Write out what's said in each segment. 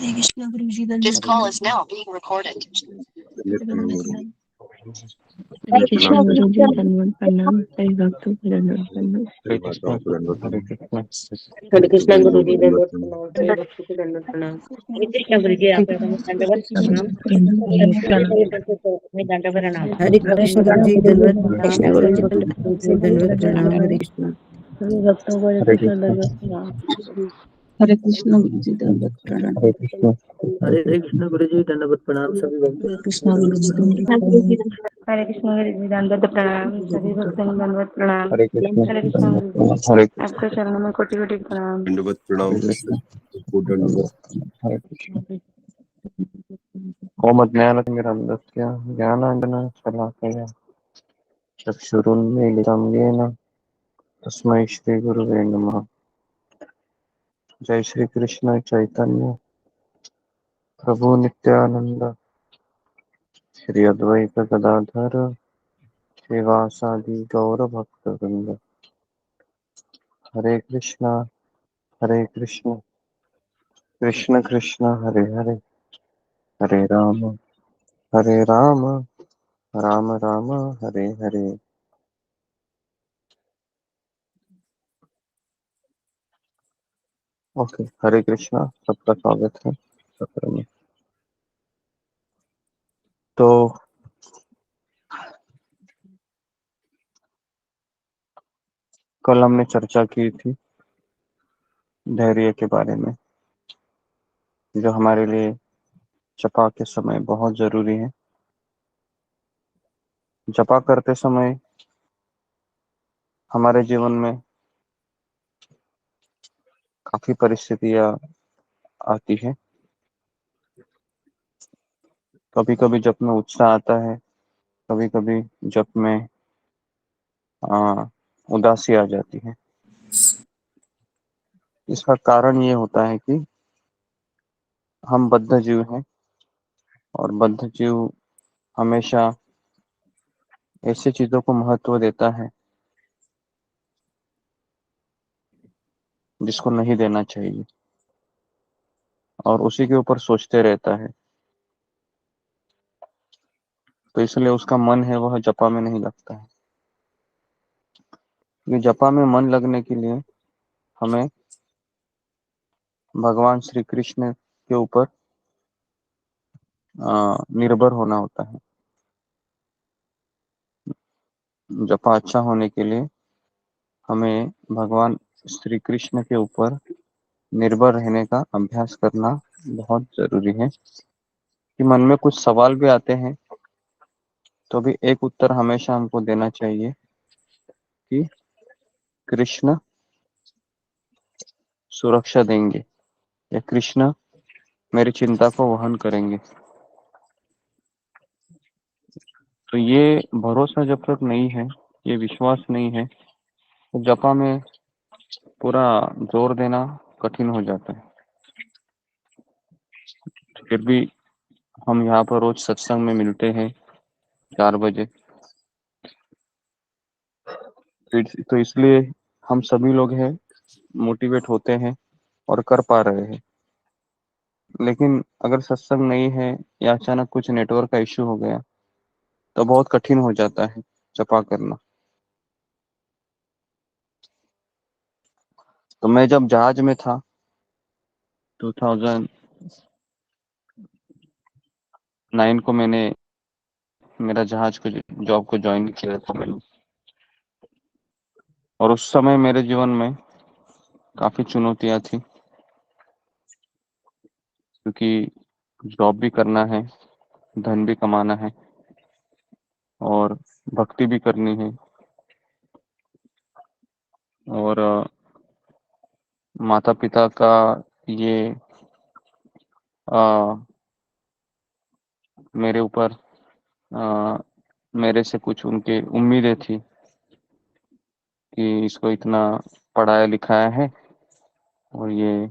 हरे कृष्णा गुरु जी This धन्यवाद call is now being recorded. प्रणाम। हरे हरे कृष्णा कृष्णा गुरु जी गुरु धन्यवाद प्रणाम। हरि भक्तों को धन्यवाद प्रणाम। हरे कृष्णा हरे कृष्णा हरे कृष्णा गुरु जी दंडवत प्रणाम। हरे भक्तों को दंडवत प्रणाम। हरे कृष्णा गुरु जी आपका दंडवत प्रणाम। सभी भक्तों को दंडवत प्रणाम। हरे कृष्ण गुरु जी दंडवत प्रणाम। कृष्णा गुरु सभी जी भक्तों को दंडवत प्रणाम। हरे कृष्ण। सभी भक्तों को हरे हरे कृष्णा कृष्णा धन्यवाद प्रणाम। हरे कृष्णा गुरु जी धन्यवाद प्रणाम। हरे कृष्णा हरे कृष्ण गुरु जी दंडवत प्रणाम। सभी भक्तों हरे कृष्णा गुरु जी धन्यवाद हरे कृष्णा गुरु जी दंडवत प्रणाम। सभी भक्तों को दंडवत प्रणाम। हरे कृष्णा हरे कृष्णा गुरु जी हरे आपके चरणों में कोटि कोटि प्रणाम। दंडवत प्रणाम। कृष्णा हरे कृष्णा ओम अज्ञानतिमिरन्धस्य ज्ञानाञ्जनं शलाकया चक्षुरुन्मीलितं येन तस्मै श्रीगुरुवे नमः। जय श्री कृष्ण चैतन्य प्रभु नित्यानंद श्री अद्वैत गदाधर श्रीवासादि गौर भक्त वृंद। हरे कृष्णा कृष्ण कृष्ण हरे हरे हरे राम राम राम हरे हरे। ओके, हरे कृष्णा, सबका स्वागत है सत्र में। तो कल हमने चर्चा की थी धैर्य के बारे में, जो हमारे लिए जपा के समय बहुत जरूरी है। जपा करते समय हमारे जीवन में काफी परिस्थितियां आती है। कभी कभी जप में उत्साह आता है, कभी कभी जप में उदासी आ जाती है। इसका कारण ये होता है कि हम बद्ध जीव हैं और बद्ध जीव हमेशा ऐसी चीजों को महत्व देता है जिसको नहीं देना चाहिए, और उसी के ऊपर सोचते रहता है। तो इसलिए उसका मन है वह जपा में नहीं लगता है। ये जपा में मन लगने के लिए हमें भगवान श्री कृष्ण के ऊपर निर्भर होना होता है। जपा अच्छा होने के लिए हमें भगवान श्री कृष्ण के ऊपर निर्भर रहने का अभ्यास करना बहुत जरूरी है। कि मन में कुछ सवाल भी आते हैं तो भी एक उत्तर हमेशा हमको देना चाहिए कि कृष्ण सुरक्षा देंगे या कृष्ण मेरी चिंता को वहन करेंगे। तो ये भरोसा जब तक नहीं है, ये विश्वास नहीं है, तो जपा में पूरा जोर देना कठिन हो जाता है। फिर भी हम यहाँ पर रोज सत्संग में मिलते हैं 4 बजे, तो इसलिए हम सभी लोग हैं मोटिवेट होते हैं और कर पा रहे हैं। लेकिन अगर सत्संग नहीं है या अचानक कुछ नेटवर्क का इश्यू हो गया तो बहुत कठिन हो जाता है जपा करना। तो मैं जब जहाज में था 2009 को मैंने मेरा जहाज को जॉब को ज्वाइन किया था मैंने, और उस समय मेरे जीवन में काफी चुनौतियां थी, क्योंकि जॉब भी करना है, धन भी कमाना है और भक्ति भी करनी है, और माता पिता का ये मेरे ऊपर मेरे से कुछ उनके उम्मीदें थी कि इसको इतना पढ़ाया लिखाया है और ये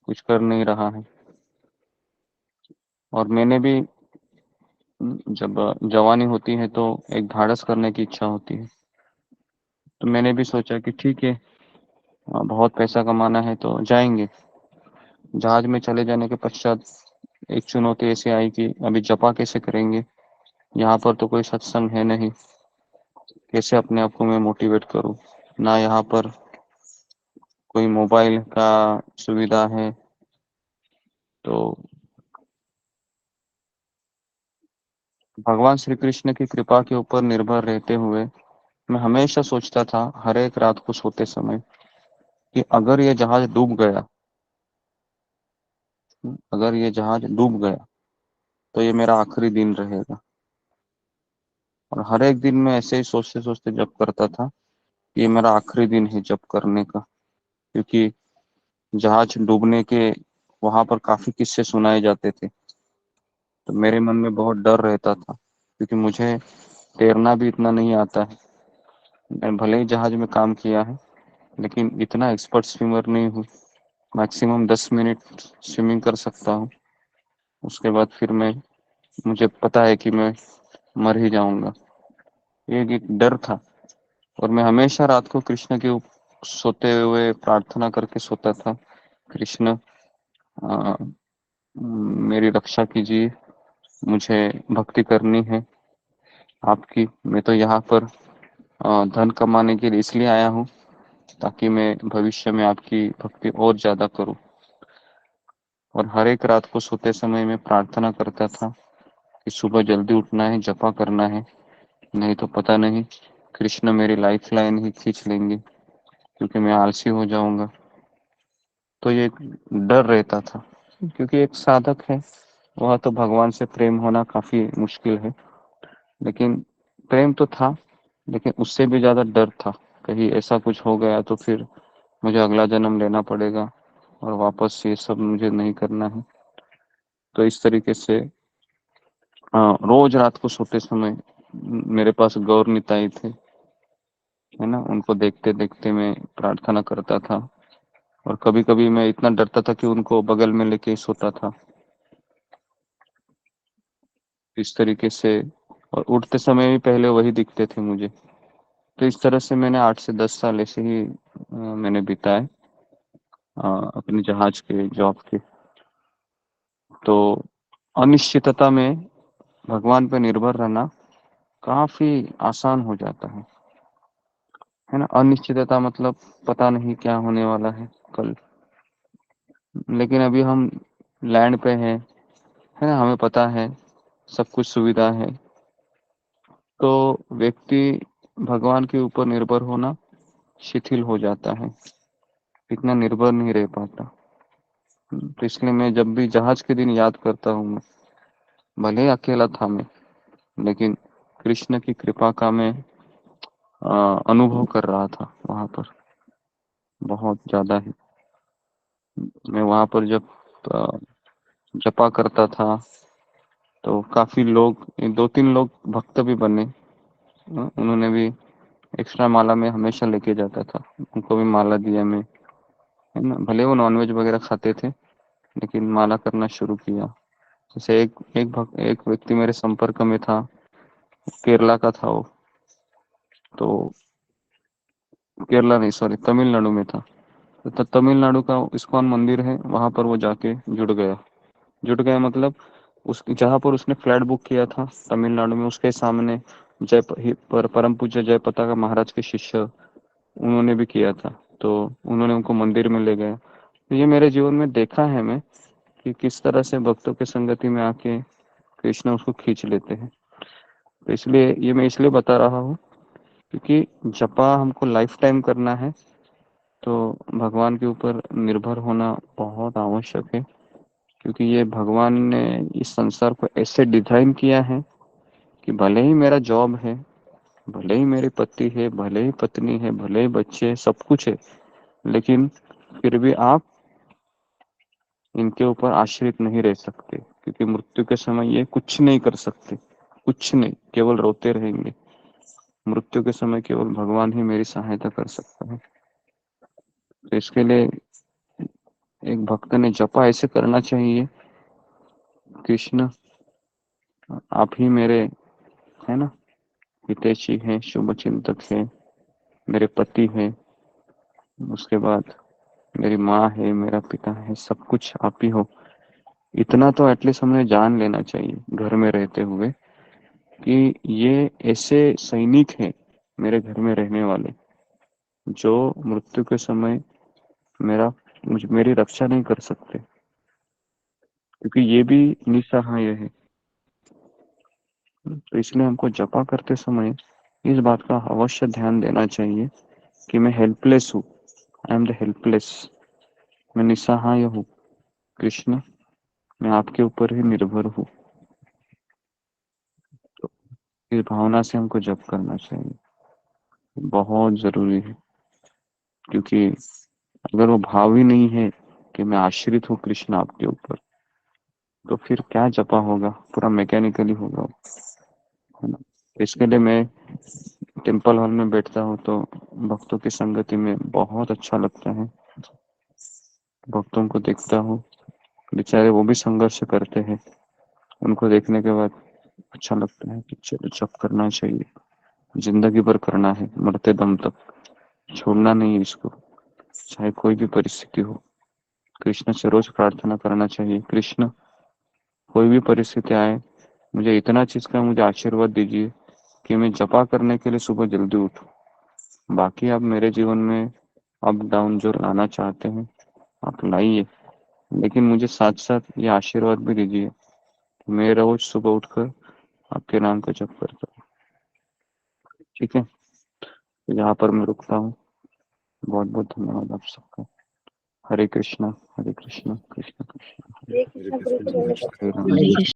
कुछ कर नहीं रहा है। और मैंने भी, जब जवानी होती है तो एक धाड़स करने की इच्छा होती है, तो मैंने भी सोचा कि ठीक है, बहुत पैसा कमाना है तो जाएंगे। जहाज में चले जाने के पश्चात एक चुनौती ऐसी आई कि अभी जपा कैसे करेंगे, यहाँ पर तो कोई सत्संग है नहीं, कैसे अपने आप को मैं मोटिवेट करूँ, ना यहाँ पर कोई मोबाइल का सुविधा है। तो भगवान श्री कृष्ण की कृपा के ऊपर निर्भर रहते हुए मैं हमेशा सोचता था हर एक रात को सोते समय कि अगर ये जहाज डूब गया, अगर ये जहाज डूब गया तो ये मेरा आखिरी दिन रहेगा। और हर एक दिन मैं ऐसे ही सोचते सोचते जप करता था कि ये मेरा आखिरी दिन है जप करने का, क्योंकि जहाज डूबने के वहां पर काफी किस्से सुनाए जाते थे। तो मेरे मन में बहुत डर रहता था, क्योंकि मुझे तैरना भी इतना नहीं आता है। मैं भले ही जहाज में काम किया है, लेकिन इतना एक्सपर्ट स्विमर नहीं हूँ। मैक्सिमम 10 मिनट स्विमिंग कर सकता हूँ, उसके बाद फिर मुझे पता है कि मैं मर ही जाऊंगा। ये एक डर था। और मैं हमेशा रात को कृष्ण के सोते हुए प्रार्थना करके सोता था, कृष्ण आ, मेरी रक्षा कीजिए, मुझे भक्ति करनी है आपकी। मैं तो यहाँ पर धन कमाने के लिए इसलिए आया हूँ ताकि मैं भविष्य में आपकी भक्ति और ज्यादा करूँ। और हर एक रात को सोते समय मैं प्रार्थना करता था कि सुबह जल्दी उठना है, जपा करना है, नहीं तो पता नहीं कृष्ण मेरी लाइफ लाइन ही खींच लेंगे, क्योंकि मैं आलसी हो जाऊंगा। तो ये एक डर रहता था, क्योंकि एक साधक है, वह तो भगवान से प्रेम होना काफी मुश्किल है। लेकिन प्रेम तो था, लेकिन उससे भी ज्यादा डर था, कहीं ऐसा कुछ हो गया तो फिर मुझे अगला जन्म लेना पड़ेगा और वापस ये सब मुझे नहीं करना है। तो इस तरीके से रोज रात को सोते समय मेरे पास गौर निताई थे, है ना, उनको देखते देखते मैं प्रार्थना करता था। और कभी कभी मैं इतना डरता था कि उनको बगल में लेके ही सोता था, इस तरीके से। और उठते समय भी पहले वही दिखते थे मुझे। तो इस तरह से मैंने 8 से 10 साल ऐसे ही मैंने बिताए अपने जहाज के जॉब के। तो अनिश्चितता में भगवान पर निर्भर रहना काफी आसान हो जाता है ना। अनिश्चितता मतलब पता नहीं क्या होने वाला है कल, लेकिन अभी हम लैंड पे हैं, है ना, हमें पता है सब कुछ सुविधा है। तो व्यक्ति भगवान के ऊपर निर्भर होना शिथिल हो जाता है, इतना निर्भर नहीं रह पाता। तो इसलिए मैं जब भी जहाज के दिन याद करता हूँ, मैं भले ही अकेला था मैं, लेकिन कृष्ण की कृपा का मैं अनुभव कर रहा था वहां पर, बहुत ज्यादा ही। मैं वहां पर जब अ, जपा करता था तो काफी लोग, 2-3 लोग भक्त भी बने। उन्होंने भी एक्स्ट्रा माला में हमेशा लेके जाता था, उनको भी माला दिया मैं, है ना। भले वो नॉनवेज वगैरह खाते थे, लेकिन माला करना शुरू किया। जैसे एक व्यक्ति मेरे संपर्क में था, केरला का था वो। तो केरला नहीं, सॉरी, तमिलनाडु में था। तो तमिलनाडु का इस्कॉन मंदिर है, वहां पर वो जाके जुड़ गया मतलब उस जहाँ पर उसने फ्लैट बुक किया था तमिलनाडु में, उसके सामने परम पूज्य जयपताका का महाराज के शिष्य, उन्होंने भी किया था। तो उन्होंने उनको मंदिर में ले गया। तो ये मेरे जीवन में देखा है मैं कि किस तरह से भक्तों के संगति में आके कृष्ण उसको खींच लेते हैं। तो इसलिए ये मैं इसलिए बता रहा हूँ, क्योंकि जपा हमको लाइफ टाइम करना है, तो भगवान के ऊपर निर्भर होना बहुत आवश्यक है। क्योंकि ये भगवान ने इस संसार को ऐसे डिजाइन किया है कि भले ही मेरा जॉब है, भले ही मेरी पति है, भले ही पत्नी है, भले ही बच्चे, सब कुछ है, लेकिन फिर भी आप इनके ऊपर आश्रित नहीं रह सकते, क्योंकि मृत्यु के समय ये कुछ नहीं कर सकते, कुछ नहीं, केवल रोते रहेंगे। मृत्यु के समय केवल भगवान ही मेरी सहायता कर सकता है। तो इसके लिए एक भक्त ने जपा ऐसे करना चाहिए, कृष्ण आप ही मेरे, है ना, हितैषी है, शुभ चिंतक है, मेरे पति है। उसके बाद मेरी माँ है, मेरा पिता है, सब कुछ आप ही हो। इतना तो एटलीस्ट हमें जान लेना चाहिए घर में रहते हुए कि ये ऐसे सैनिक हैं मेरे घर में रहने वाले, जो मृत्यु के समय मेरी रक्षा नहीं कर सकते, क्योंकि ये भी निस्सहाय है। तो इसलिए हमको जपा करते समय इस बात का अवश्य ध्यान देना चाहिए कि मैं हेल्पलेस हूँ, आई एम द हेल्पलेस, मैं निस्सहाय हूँ कृष्ण, मैं आपके ऊपर ही निर्भर हूँ। तो इस भावना से हमको जप करना चाहिए, बहुत जरूरी है। क्योंकि अगर वो भाव ही नहीं है कि मैं आश्रित हूँ कृष्ण आपके ऊपर, तो फिर क्या जपा होगा, पूरा मैकेनिकली होगा, है ना। इसके लिए मैं टेम्पल हॉल में बैठता हूँ तो भक्तों की संगति में बहुत अच्छा लगता है। भक्तों को देखता हूँ, बेचारे वो भी संघर्ष करते हैं, उनको देखने के बाद अच्छा लगता है कि चलो जप करना चाहिए, जिंदगी भर करना है, मरते दम तक छोड़ना नहीं है इसको, चाहे कोई भी परिस्थिति हो। कृष्ण से रोज प्रार्थना करना चाहिए, कृष्ण कोई भी परिस्थिति आए, मुझे इतना चीज का मुझे आशीर्वाद दीजिए कि मैं जपा करने के लिए सुबह जल्दी उठूं। बाकी आप मेरे जीवन में अप डाउन जो लाना चाहते हैं आप लाइए, लेकिन मुझे साथ साथ ये आशीर्वाद भी दीजिए, मैं रोज सुबह उठकर आपके नाम का जप करता हूँ। ठीक है, तो यहाँ पर मैं रुकता हूँ। बहुत बहुत धन्यवाद आप सबका। हरे कृष्णा कृष्ण कृष्ण हरे कृष्ण गुरु जी, हरे राम। हरे कृष्ण।